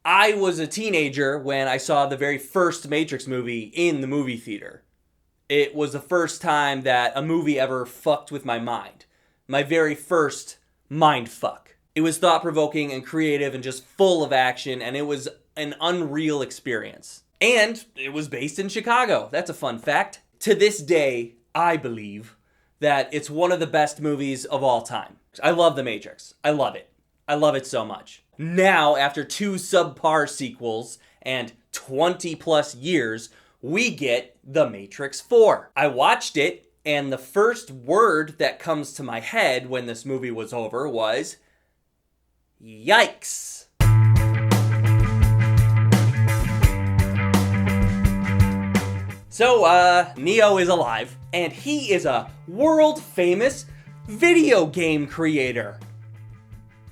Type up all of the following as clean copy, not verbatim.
I was a teenager when I saw the very first Matrix movie in the movie theater. It was the first time that a movie ever fucked with my mind. My very first mind fuck. It was thought-provoking and creative and just full of action, and it was an unreal experience. And it was based in Chicago. That's a fun fact. To this day, I believe that it's one of the best movies of all time. I love The Matrix. I love it. I love it so much. Now, after 2 subpar sequels and 20 plus years, we get The Matrix 4. I watched it, and the first word that comes to my head when this movie was over was, yikes. So, Neo is alive, and he is a world-famous video game creator.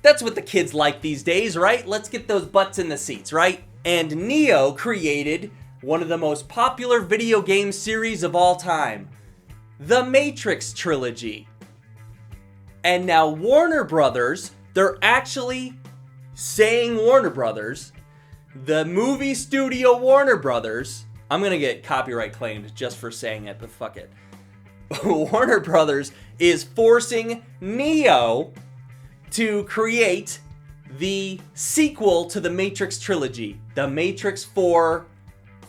That's what the kids like these days, right? Let's get those butts in the seats, right? And Neo created one of the most popular video game series of all time, the Matrix trilogy. And now Warner Brothers, they're actually saying Warner Brothers, the movie studio Warner Brothers, I'm gonna get copyright claimed just for saying it, but fuck it. Warner Brothers is forcing Neo to create the sequel to the Matrix trilogy, the Matrix 4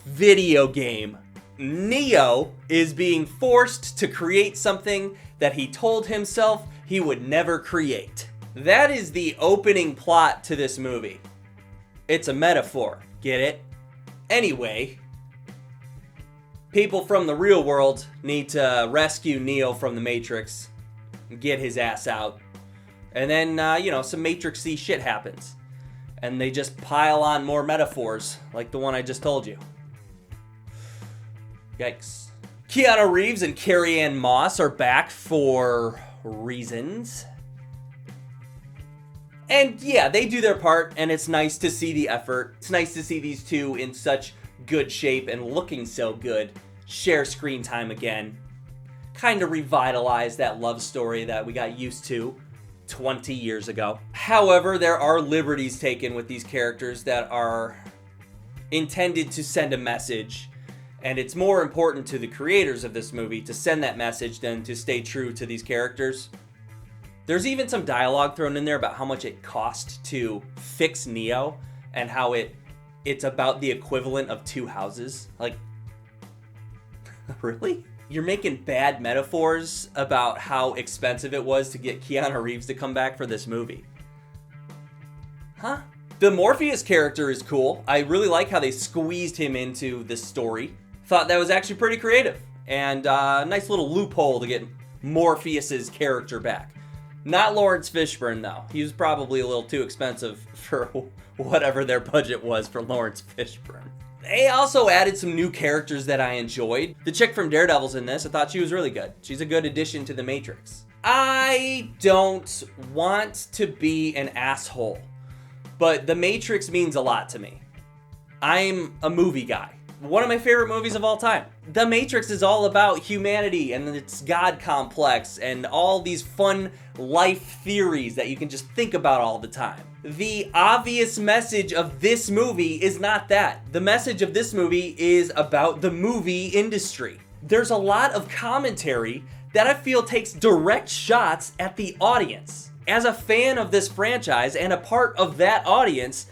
video game. Neo is being forced to create something that he told himself he would never create. That is the opening plot to this movie. It's a metaphor, get it? Anyway, people from the real world need to rescue Neo from the Matrix, get his ass out. And then, some Matrix-y shit happens. And they just pile on more metaphors, like the one I just told you. Yikes. Keanu Reeves and Carrie-Anne Moss are back for reasons. And yeah, they do their part, and it's nice to see the effort. It's nice to see these two in such good shape and looking so good share screen time again. Kind of revitalize that love story that we got used to 20 years ago. However, there are liberties taken with these characters that are intended to send a message, and it's more important to the creators of this movie to send that message than to stay true to these characters. There's even some dialogue thrown in there about how much it cost to fix Neo and how it's about the equivalent of 2 houses. Like, really? You're making bad metaphors about how expensive it was to get Keanu Reeves to come back for this movie. Huh? The Morpheus character is cool. I really like how they squeezed him into this story. Thought that was actually pretty creative. And a nice little loophole to get Morpheus's character back. Not Lawrence Fishburne, though. He was probably a little too expensive for whatever their budget was for Lawrence Fishburne. They also added some new characters that I enjoyed. The chick from Daredevil's in this. I thought she was really good. She's a good addition to the Matrix. I don't want to be an asshole, but the Matrix means a lot to me. I'm a movie guy. One of my favorite movies of all time. The Matrix is all about humanity and its God complex and all these fun life theories that you can just think about all the time. The obvious message of this movie is not that. The message of this movie is about the movie industry. There's a lot of commentary that I feel takes direct shots at the audience. As a fan of this franchise and a part of that audience,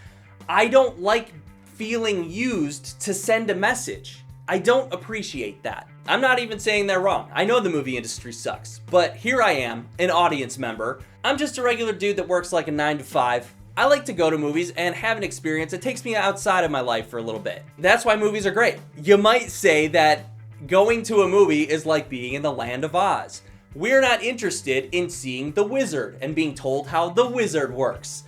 I don't like feeling used to send a message. I don't appreciate that. I'm not even saying they're wrong. I know the movie industry sucks, but here I am, an audience member. I'm just a regular dude that works like a 9 to 5. I like to go to movies and have an experience that takes me outside of my life for a little bit. That's why movies are great. You might say that going to a movie is like being in the Land of Oz. We're not interested in seeing the wizard and being told how the wizard works.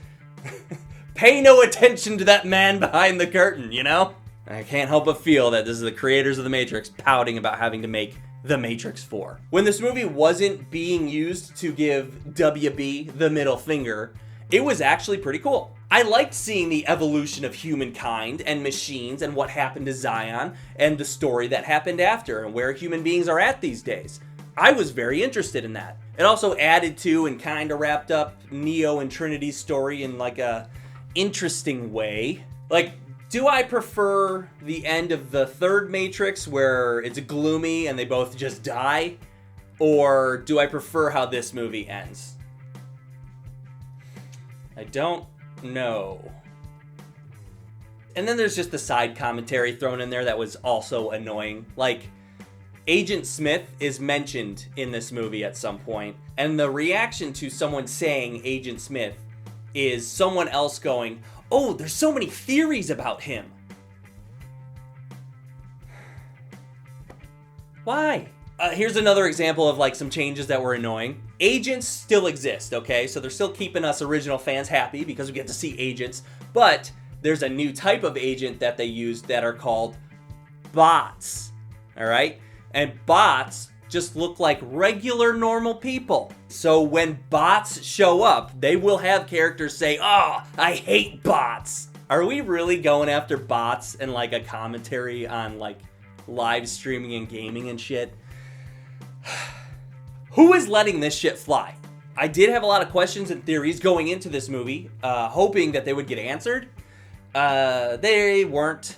Pay no attention to that man behind the curtain, you know? I can't help but feel that this is the creators of The Matrix pouting about having to make The Matrix 4. When this movie wasn't being used to give WB the middle finger, it was actually pretty cool. I liked seeing the evolution of humankind and machines and what happened to Zion and the story that happened after and where human beings are at these days. I was very interested in that. It also added to and kind of wrapped up Neo and Trinity's story in like a interesting way. Like, do I prefer the end of the third Matrix where it's gloomy and they both just die? Or do I prefer how this movie ends? I don't know. And then there's just the side commentary thrown in there that was also annoying. Like, Agent Smith is mentioned in this movie at some point, and the reaction to someone saying Agent Smith is someone else going, "Oh, there's so many theories about him." Why? Here's another example of like some changes that were annoying. Agents still exist, okay? So they're still keeping us original fans happy because we get to see agents, but there's a new type of agent that they use that are called bots, all right? And bots just look like regular normal people. So when bots show up, they will have characters say, "Oh, I hate bots." Are we really going after bots and like a commentary on like live streaming and gaming and shit? Who is letting this shit fly? I did have a lot of questions and theories going into this movie, hoping that they would get answered. They weren't.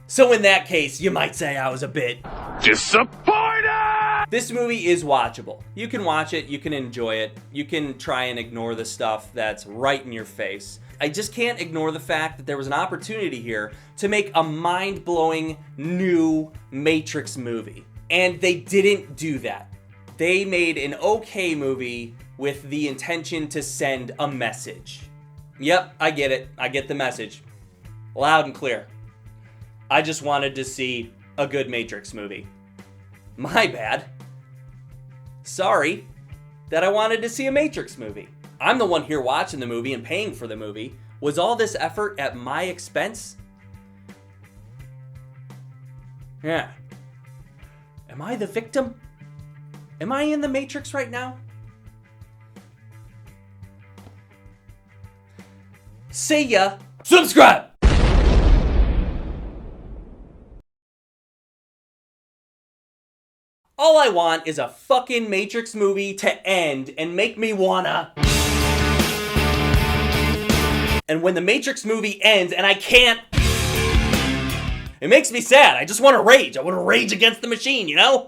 So in that case, you might say I was a bit disappointed! This movie is watchable. You can watch it, you can enjoy it, you can try and ignore the stuff that's right in your face. I just can't ignore the fact that there was an opportunity here to make a mind-blowing new Matrix movie. And they didn't do that. They made an okay movie with the intention to send a message. Yep, I get it. I get the message. Loud and clear. I just wanted to see a good Matrix movie. My bad. Sorry that I wanted to see a Matrix movie. I'm the one here watching the movie and paying for the movie. Was all this effort at my expense? Yeah. Am I the victim? Am I in the Matrix right now? See ya. Subscribe! All I want is a fucking Matrix movie to end and make me wanna... And when the Matrix movie ends and I can't... It makes me sad. I just want to rage. I want to rage against the machine, you know?